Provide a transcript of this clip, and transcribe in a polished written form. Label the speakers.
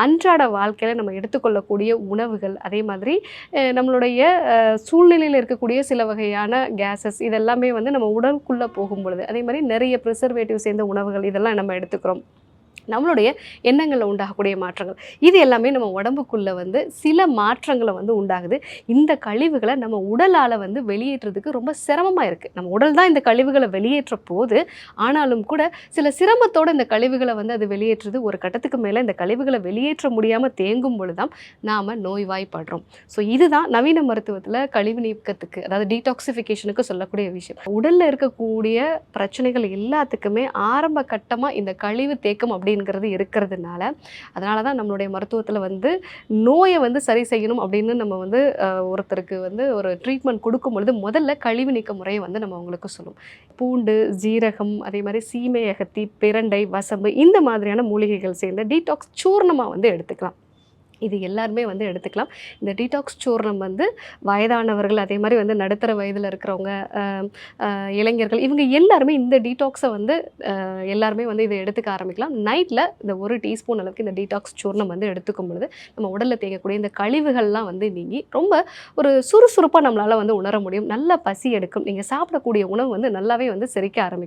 Speaker 1: அன்றாட வாழ்க்கையில் நம்ம எடுத்துக்கொள்ளக்கூடிய உணவுகள், அதே மாதிரி நம்மளுடைய சூழ்நிலையில் இருக்கக்கூடிய சில வகையான கேஸஸ் இதெல்லாமே வந்து நம்ம உடலுக்குள்ளே போகும்பொழுது, அதே மாதிரி நிறைய ப்ரிசர்வேட்டிவ் சேர்ந்த உணவுகள் இதெல்லாம் நம்ம எடுத்துக்கிறோம். நம்மளுடைய எண்ணங்களில் உண்டாகக்கூடிய மாற்றங்கள் இது எல்லாமே நம்ம உடம்புக்குள்ளே வந்து சில மாற்றங்களை வந்து உண்டாகுது. இந்த கழிவுகளை நம்ம உடலால் வந்து வெளியேற்றுறதுக்கு ரொம்ப சிரமமாக இருக்குது. நம்ம உடல் தான் இந்த கழிவுகளை வெளியேற்ற போது, ஆனாலும் கூட சில சிரமத்தோடு இந்த கழிவுகளை வந்து அது வெளியேற்றுது. ஒரு கட்டத்துக்கு மேலே இந்த கழிவுகளை வெளியேற்ற முடியாமல் தேங்கும் பொழுது தான் நாம் நோய்வாய்ப்படுறோம். ஸோ இதுதான் நவீன மருத்துவத்தில் கழிவு நீக்கத்துக்கு, அதாவது டீடாக்சிஃபிகேஷனுக்கு சொல்லக்கூடிய விஷயம். உடலில் இருக்கக்கூடிய பிரச்சனைகள் எல்லாத்துக்குமே ஆரம்ப கட்டமாக இந்த கழிவு தேக்கம் அப்படிங்கிறது இருக்கிறதுனால, அதனால தான் நம்மளுடைய மருத்துவத்தில் வந்து நோயை வந்து சரி செய்யணும் அப்படின்னு நம்ம வந்து ஒருத்தருக்கு வந்து ஒரு ட்ரீட்மெண்ட் கொடுக்கும் பொழுது முதல்ல கழிவு நீக்க முறையை வந்து நம்ம அவங்களுக்கு சொல்லுவோம். பூண்டு, ஜீரகம், அதே மாதிரி சீமை அகத்தி, பிரண்டை, வசம்பு இந்த மாதிரியான மூலிகைகள் சேர்ந்த டீடாக்ஸ் சூர்ணமாக வந்து எடுத்துக்கலாம். இது எல்லாருமே வந்து எடுத்துக்கலாம். இந்த டீடாக்ஸ் சூர்ணம் வந்து வயதானவர்கள், அதே மாதிரி வந்து நடுத்தர வயதில் இருக்கிறவங்க, இளைஞர்கள் இவங்க எல்லாருமே இந்த டீடாக்ஸை வந்து எல்லாருமே வந்து இதை எடுத்துக்க ஆரம்பிக்கலாம். நைட்டில் இந்த 1 டீஸ்பூன் அளவுக்கு இந்த டீடாக்ஸ் சூர்ணம் வந்து எடுத்துக்கும் பொழுது நம்ம உடலில் தேங்கக்கூடிய இந்த கழிவுகள்லாம் வந்து நீங்கி ரொம்ப ஒரு சுறுசுறுப்பாக நம்மளால் வந்து உணர முடியும். நல்ல பசி எடுக்கும். நீங்கள் சாப்பிடக்கூடிய உணவு வந்து நல்லாவே வந்து செரிக்க ஆரம்பிக்கும்.